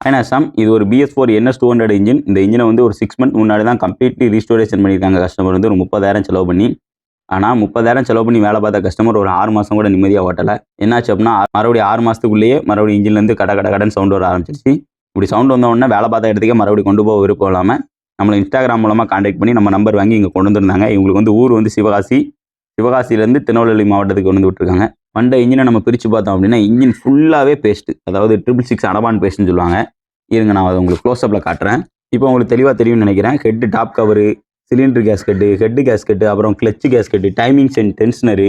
ஐனாசாம் இது ஒரு BS4 NS200 engine. இந்த இன்ஜினை வந்து ஒரு 6 மந்த் முன்னாடி தான் கம்ப்ளீட்லி ரீஸ்டோரேஷன் பண்ணியிருக்காங்க கஸ்டமர் வந்து ஒரு 30,000 செலவு பண்ணி. ஆனால் 30,000 செலவு பண்ணி வேலை பார்த்த கஸ்டமர் ஒரு 6 மாதம் கூட நிம்மதியாக ஓட்டலை. என்னாச்சு அப்படின்னா மறுபடியும் 6 மாதத்துக்குள்ளேயே மறுபடியும் இன்ஜின்லேருந்து கடன் சவுண்ட் வர ஆரம்பிச்சிருச்சு. இப்படி சவுண்ட் வந்த உடனே வேலை பார்த்த இடத்துக்கே மறுபடியும் கொண்டு போக விருப்பம் இல்லாமல் நம்மளை இன்ஸ்டாகிராம் மூலமாக கான்டாக்ட் பண்ணி நம்ம நம்பர் வாங்கி இங்கே கொண்டு வந்திருந்தாங்க. இவங்களுக்கு வந்து ஊர் வந்து சிவகாசியிலேருந்து திருநெல்வேலி மாவட்டத்துக்கு கொண்டு விட்டுருக்காங்க. வண்ட இன்ஜினை நம்ம பிரித்து பார்த்தோம் அப்படின்னா இன்ஜின் ஃபுல்லாகவே பேஸ்ட்டு, அதாவது 666 அடபான் பேஸ்ட்னு சொல்லுவாங்க. இருங்க நான் அதை உங்களுக்கு க்ளோஸ்அப்பில் காட்டுறேன். இப்போ உங்களுக்கு தெளிவாக தெரியும்னு நினைக்கிறேன். Head top cover, cylinder gasket, head gasket, அப்புறம் கிளச்சு கேஸ்கெட்டு, டைமிங் டென்ஷனரு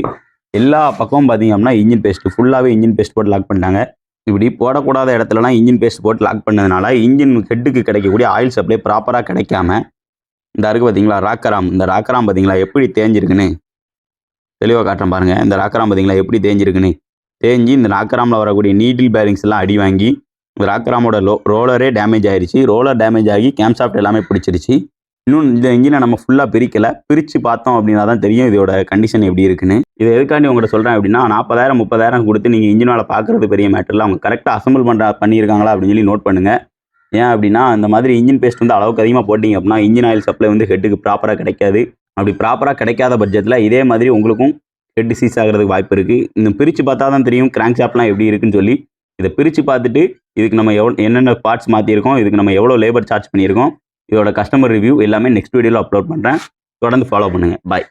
எல்லா பக்கமும் பார்த்தீங்க அப்படின்னா இன்ஜின் பேஸ்ட்டு ஃபுல்லாகவே இன்ஜின் பேஸ்ட் போட்டு லாக் பண்ணிட்டாங்க. இப்படி போடக்கூடாத இடத்துலலாம் இன்ஜின் பேஸ்ட் போட்டு லாக் பண்ணதுனால இன்ஜின் ஹெட்டுக்கு கிடைக்கக்கூடிய ஆயில் சப்ளை ப்ராப்பராக கிடைக்காம இந்த இருக்குது பார்த்தீங்களா ராக்கராம், இந்த ராக்கராம் பார்த்தீங்களா எப்படி தேஞ்சிருக்குன்னு தெளிவாக காட்டுறேன் பாருங்கள். இந்த ராக்கராம் பார்த்தீங்களா எப்படி தேஞ்சிருக்குன்னு தேஞ்சி இந்த ராக்கராமில் வரக்கூடிய நீடில் பேரிங்ஸ் எல்லாம் அடி வாங்கி இந்த ராக்கராமோட ரோலரே டேமேஜ் ஆயிடுச்சு. ரோலர் டேமேஜ் ஆகி கேம்சாஃப்ட் எல்லாமே பிடிச்சிருச்சு. இன்னும் இந்த இன்ஜினை நம்ம ஃபுல்லாக பிரித்து பார்த்தோம் அப்படின்னா தான் தெரியும் இதோட கண்டிஷன் எப்படி இருக்குன்னு. இதை எதுக்காண்டி உங்கள்கிட்ட சொல்கிறேன் அப்படின்னா 40,000 30,000 கொடுத்து நீங்கள் இன்ஜின் வேலை பார்க்குறது பெரிய மேட்டரில் அவங்க கரெக்டாக அசம்பிள் பண்ணியிருக்காங்களா அப்படின்னு சொல்லி நோட் பண்ணுங்கள். ஏன் அப்படின்னா அந்த மாதிரி இன்ஜின் பேஸ்ட் வந்து அளவுக்கு அதிகமாக போட்டிங்க அப்படின்னா இன்ஜின் ஆயில் சப்ளை வந்து ஹெட்டுக்கு ப்ராப்பராக கிடைக்காது. அப்படி ப்ராப்பராக கிடைக்காத பட்ஜெட்டில் இதே மாதிரி உங்களுக்கும் ஹெட் சீஸ் ஆகிறதுக்கு வாய்ப்பு இருக்குது. இன்னும் பிரித்து பார்த்தா தான் தெரியும் கிராங்க் ஷாப்லாம் எப்படி இருக்குன்னு சொல்லி. இதை பிரித்து பார்த்துட்டு இதுக்கு நம்ம என்னென்ன பார்ட்ஸ் மாற்றிருக்கோம், இதுக்கு நம்ம எவ்வளோ லேபர் சார்ஜ் பண்ணியிருக்கோம், இதோட கஸ்டமர் ரிவ்யூ எல்லாமே நெக்ஸ்ட் வீடியோவில் அப்லோட் பண்ணுறேன். தொடர்ந்து ஃபாலோ பண்ணுங்கள். பாய்.